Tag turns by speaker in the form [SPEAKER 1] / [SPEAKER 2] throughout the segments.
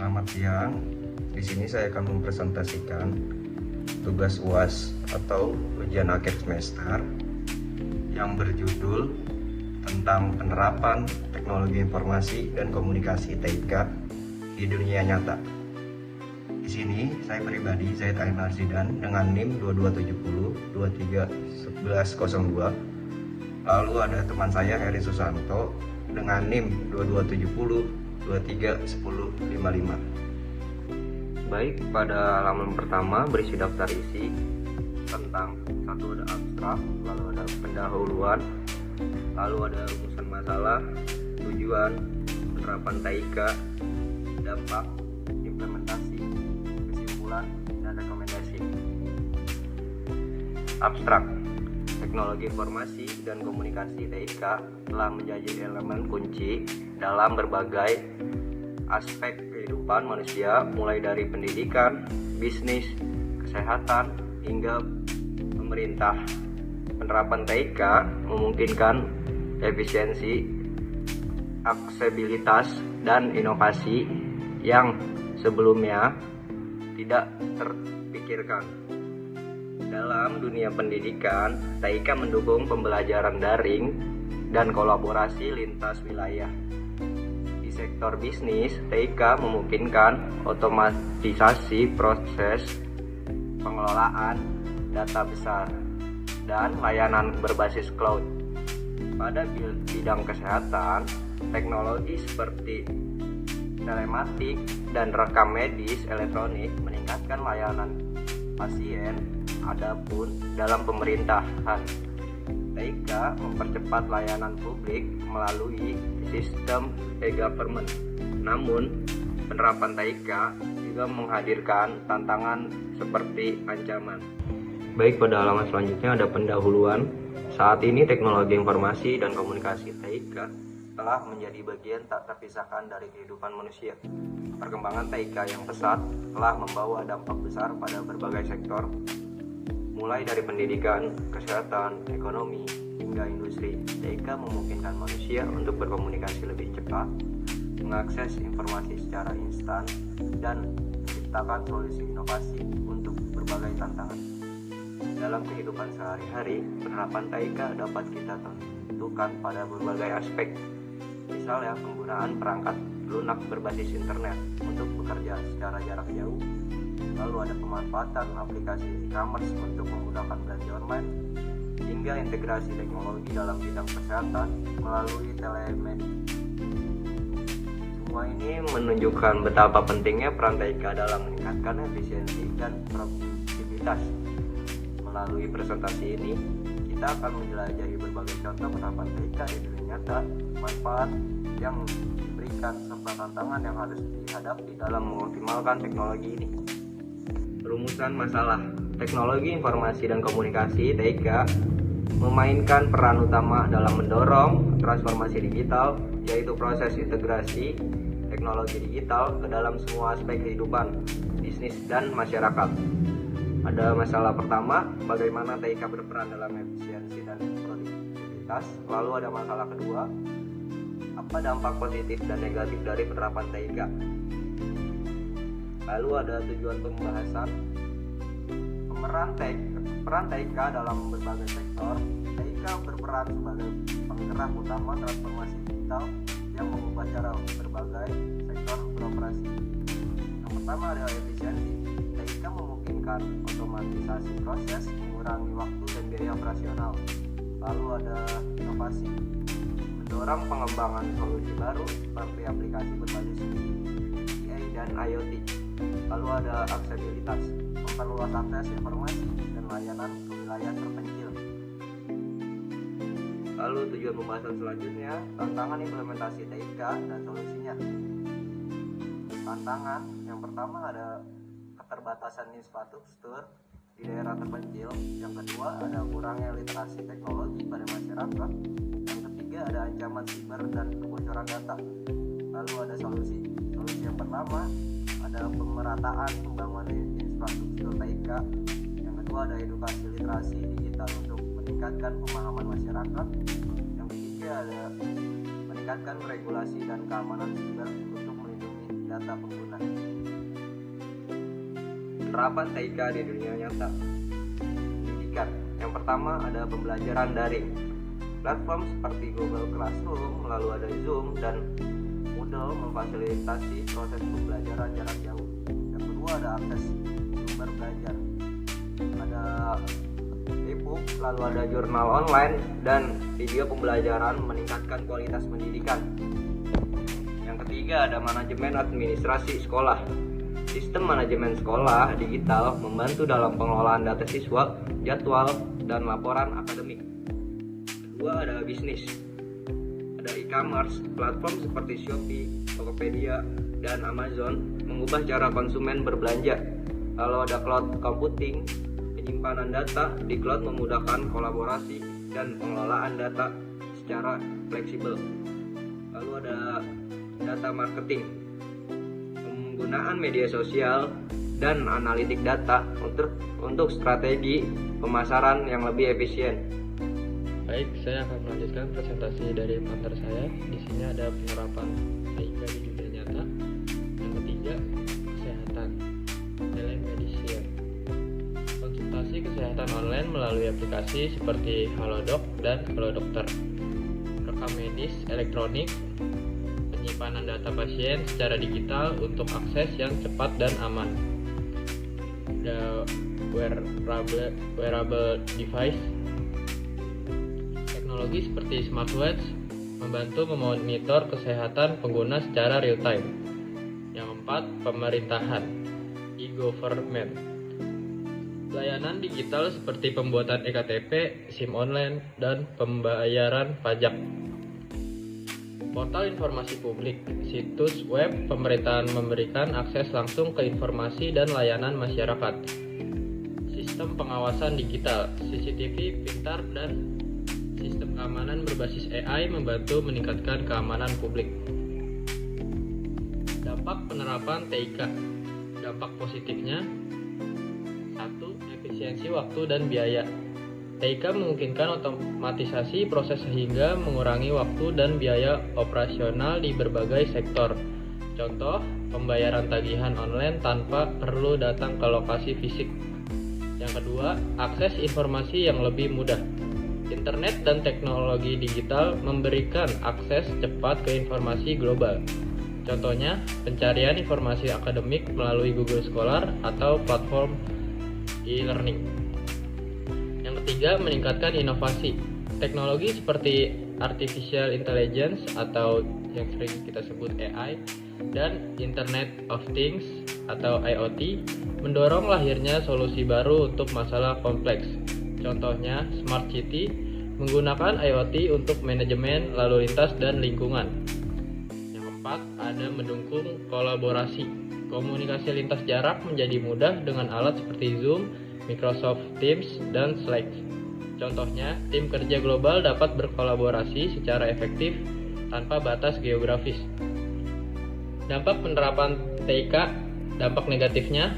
[SPEAKER 1] Selamat siang. Di sini saya akan mempresentasikan tugas UAS atau ujian akhir semester yang berjudul tentang penerapan teknologi informasi dan komunikasi TIK di dunia nyata. Di sini saya pribadi Zaid Ainar Zidan dengan NIM 2270 231102. Lalu ada teman saya Heri Susanto dengan NIM 2270 231055. Baik, pada halaman pertama berisi daftar isi tentang satu ada abstrak, lalu ada pendahuluan, lalu ada rumusan masalah, tujuan, penerapan TIK, dampak, implementasi, kesimpulan, dan rekomendasi. Abstrak. Teknologi informasi dan komunikasi TIK telah menjadi elemen kunci dalam berbagai aspek kehidupan manusia, mulai dari pendidikan, bisnis, kesehatan, hingga pemerintah. Penerapan TIK memungkinkan efisiensi, aksesibilitas, dan inovasi yang sebelumnya tidak terpikirkan. Dalam dunia pendidikan, TIK mendukung pembelajaran daring dan kolaborasi lintas wilayah. Di sektor bisnis, TIK memungkinkan otomatisasi proses pengelolaan data besar dan layanan berbasis cloud. Pada bidang kesehatan, teknologi seperti telematik dan rekam medis elektronik meningkatkan layanan pasien. Adapun dalam pemerintahan, TIK mempercepat layanan publik melalui sistem e-government. Namun, penerapan TIK juga menghadirkan tantangan seperti ancaman. Baik, pada halaman selanjutnya ada pendahuluan. Saat ini teknologi informasi dan komunikasi TIK telah menjadi bagian tak terpisahkan dari kehidupan manusia. Perkembangan TIK yang pesat telah membawa dampak besar pada berbagai sektor, mulai dari pendidikan, kesehatan, ekonomi, hingga industri. TIK memungkinkan manusia untuk berkomunikasi lebih cepat, mengakses informasi secara instan, dan menciptakan solusi inovasi untuk berbagai tantangan. Dalam kehidupan sehari-hari, penerapan TIK dapat kita tentukan pada berbagai aspek. Misalnya, penggunaan perangkat lunak berbasis internet untuk bekerja secara jarak jauh. Lalu ada pemanfaatan aplikasi e-commerce untuk menggunakan belanja online, hingga integrasi teknologi dalam bidang kesehatan melalui telemedicine. Semua ini menunjukkan betapa pentingnya peran TIK dalam meningkatkan efisiensi dan produktivitas. Melalui presentasi ini, kita akan menjelajahi berbagai contoh penerapan TIK di dunia nyata, manfaat yang diberikan, serta tantangan yang harus dihadapi dalam mengoptimalkan teknologi ini. Rumusan masalah. Teknologi informasi dan komunikasi TIK memainkan peran utama dalam mendorong transformasi digital, yaitu proses integrasi teknologi digital ke dalam semua aspek kehidupan, bisnis, dan masyarakat. Ada masalah pertama, bagaimana TIK berperan dalam efisiensi dan produktivitas. Lalu ada masalah kedua, apa dampak positif dan negatif dari penerapan TIK. Lalu ada tujuan pembahasan, peran TIK dalam berbagai sektor. TIK berperan sebagai penggerak utama transformasi digital yang mengubah cara berbagai sektor beroperasi. Yang pertama adalah efisiensi. TIK memungkinkan otomatisasi proses, mengurangi waktu dan biaya operasional. Lalu ada inovasi, mendorong pengembangan solusi baru seperti aplikasi berbasis AI dan IoT. Lalu ada aksesibilitas, memperluas akses informasi dan layanan ke wilayah terpencil. Lalu tujuan pembahasan selanjutnya, tantangan implementasi TIK dan solusinya. Tantangan yang pertama ada keterbatasan infrastruktur di daerah terpencil. Yang kedua ada kurangnya literasi teknologi pada masyarakat. Yang ketiga ada ancaman siber dan kebocoran data. Lalu ada solusi. Solusi yang pertama ada pemerataan pembangunan infrastruktur TIK. Yang kedua ada edukasi literasi digital untuk meningkatkan pemahaman masyarakat. Yang ketiga ada meningkatkan regulasi dan keamanan siber untuk melindungi data pengguna. Penerapan TIK di dunia nyata. Pendidikan. Yang pertama ada pembelajaran daring. Platform seperti Google Classroom, lalu ada Zoom dan Moodle memfasilitasi proses pembelajaran jarak jauh. Yang kedua ada akses sumber belajar. Ada e-book, lalu ada jurnal online dan video pembelajaran meningkatkan kualitas pendidikan. Yang ketiga ada manajemen administrasi sekolah. Sistem manajemen sekolah digital membantu dalam pengelolaan data siswa, jadwal, dan laporan akademik. Kedua ada bisnis. Ada e-commerce, platform seperti Shopee, Tokopedia, dan Amazon mengubah cara konsumen berbelanja. Lalu ada cloud computing, penyimpanan data di cloud memudahkan kolaborasi dan pengelolaan data secara fleksibel. Lalu ada data marketing, penggunaan media sosial dan analitik data untuk strategi pemasaran yang lebih efisien.
[SPEAKER 2] Baik, saya akan melanjutkan presentasi dari partner saya. Di sini ada penerapan TIK di dunia nyata. Yang ketiga, kesehatan, telemedicine. Konsultasi kesehatan online melalui aplikasi seperti Halodoc dan Halodokter. Rekam medis elektronik, penyimpanan data pasien secara digital untuk akses yang cepat dan aman. Ada wearable device. Teknologi seperti smartwatch membantu memonitor kesehatan pengguna secara real time. Yang keempat, pemerintahan, e-government. Layanan digital seperti pembuatan EKTP, SIM online, dan pembayaran pajak. Portal informasi publik, situs web pemerintahan memberikan akses langsung ke informasi dan layanan masyarakat. Sistem pengawasan digital, CCTV pintar, dan sistem keamanan berbasis AI membantu meningkatkan keamanan publik. Dampak penerapan TIK. Dampak positifnya: 1. Efisiensi waktu dan biaya. TIK memungkinkan otomatisasi proses sehingga mengurangi waktu dan biaya operasional di berbagai sektor. Contoh, pembayaran tagihan online tanpa perlu datang ke lokasi fisik. Yang kedua, akses informasi yang lebih mudah. Internet dan teknologi digital memberikan akses cepat ke informasi global. Contohnya, pencarian informasi akademik melalui Google Scholar atau platform e-learning. Yang ketiga, meningkatkan inovasi. Teknologi seperti artificial intelligence atau yang sering kita sebut AI dan Internet of Things atau IoT mendorong lahirnya solusi baru untuk masalah kompleks. Contohnya, Smart City menggunakan IoT untuk manajemen lalu lintas dan lingkungan. Yang keempat, ada mendukung kolaborasi. Komunikasi lintas jarak menjadi mudah dengan alat seperti Zoom, Microsoft Teams, dan Slack. Contohnya, tim kerja global dapat berkolaborasi secara efektif tanpa batas geografis. Dampak penerapan TIK, dampak negatifnya,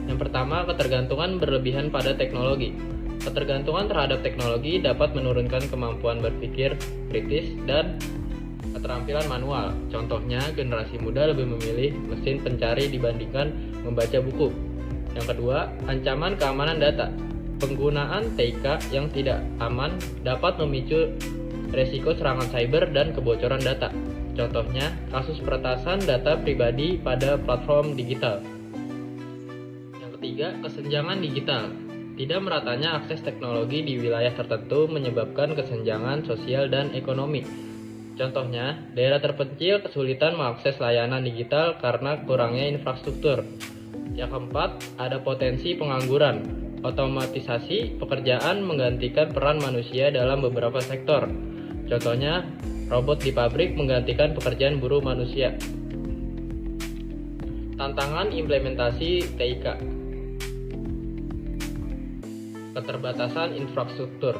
[SPEAKER 2] yang pertama, ketergantungan berlebihan pada teknologi. Ketergantungan terhadap teknologi dapat menurunkan kemampuan berpikir kritis dan keterampilan manual. Contohnya, generasi muda lebih memilih mesin pencari dibandingkan membaca buku. Yang kedua, ancaman keamanan data. Penggunaan TIK yang tidak aman dapat memicu resiko serangan cyber dan kebocoran data. Contohnya, kasus peretasan data pribadi pada platform digital. Yang ketiga, kesenjangan digital. Tidak meratanya akses teknologi di wilayah tertentu menyebabkan kesenjangan sosial dan ekonomi. Contohnya, daerah terpencil kesulitan mengakses layanan digital karena kurangnya infrastruktur. Yang keempat, ada potensi pengangguran. Otomatisasi pekerjaan menggantikan peran manusia dalam beberapa sektor. Contohnya, robot di pabrik menggantikan pekerjaan buruh manusia. Tantangan implementasi TIK. Keterbatasan infrastruktur.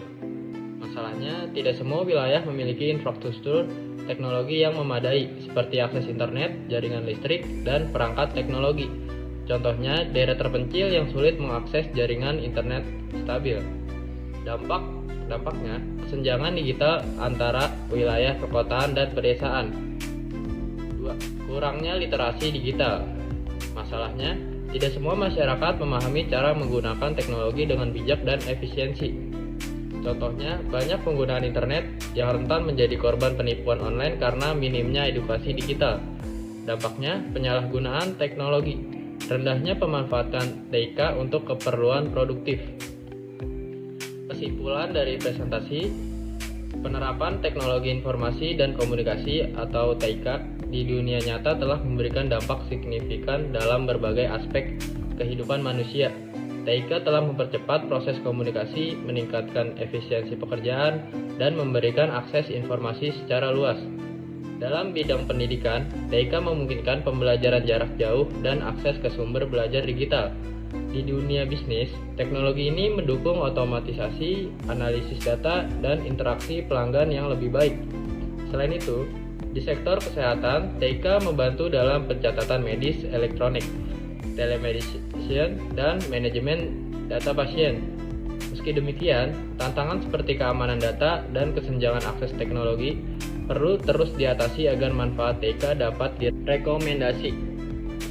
[SPEAKER 2] Masalahnya, tidak semua wilayah memiliki infrastruktur teknologi yang memadai, seperti akses internet, jaringan listrik, dan perangkat teknologi. Contohnya, daerah terpencil yang sulit mengakses jaringan internet stabil. Dampaknya, kesenjangan digital antara wilayah perkotaan dan pedesaan. 2. 2. Kurangnya literasi digital. Masalahnya, tidak semua masyarakat memahami cara menggunakan teknologi dengan bijak dan efisiensi. Contohnya, banyak penggunaan internet yang rentan menjadi korban penipuan online karena minimnya edukasi digital. Dampaknya, penyalahgunaan teknologi, rendahnya pemanfaatan TIK untuk keperluan produktif. Kesimpulan dari presentasi, penerapan teknologi informasi dan komunikasi atau TIK di dunia nyata telah memberikan dampak signifikan dalam berbagai aspek kehidupan manusia. TIK telah mempercepat proses komunikasi, meningkatkan efisiensi pekerjaan, dan memberikan akses informasi secara luas. Dalam bidang pendidikan, TIK memungkinkan pembelajaran jarak jauh dan akses ke sumber belajar digital. Di dunia bisnis, teknologi ini mendukung otomatisasi, analisis data, dan interaksi pelanggan yang lebih baik. Selain itu, di sektor kesehatan, TIK membantu dalam pencatatan medis elektronik, telemedicine, dan manajemen data pasien. Meski demikian, tantangan seperti keamanan data dan kesenjangan akses teknologi perlu terus diatasi agar manfaat TIK dapat direkomendasi.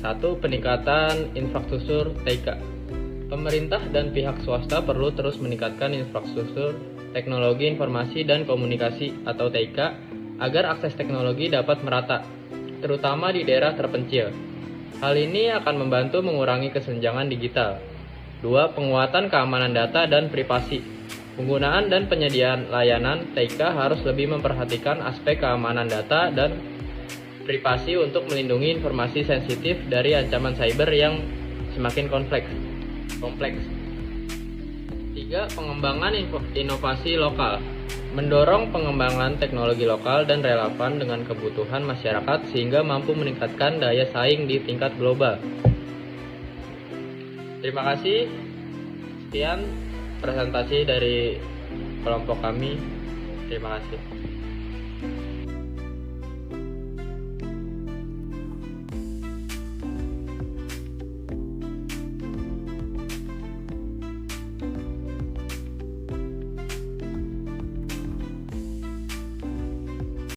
[SPEAKER 2] 1. Peningkatan infrastruktur TIK. Pemerintah dan pihak swasta perlu terus meningkatkan infrastruktur teknologi informasi dan komunikasi atau TIK agar akses teknologi dapat merata, terutama di daerah terpencil. Hal ini akan membantu mengurangi kesenjangan digital. 2. Penguatan keamanan data dan privasi. Penggunaan dan penyediaan layanan TIK harus lebih memperhatikan aspek keamanan data dan privasi untuk melindungi informasi sensitif dari ancaman cyber yang semakin kompleks. 3. Pengembangan inovasi lokal. Mendorong pengembangan teknologi lokal dan relevan dengan kebutuhan masyarakat sehingga mampu meningkatkan daya saing di tingkat global. Terima kasih. Sekian presentasi dari kelompok kami. Terima kasih.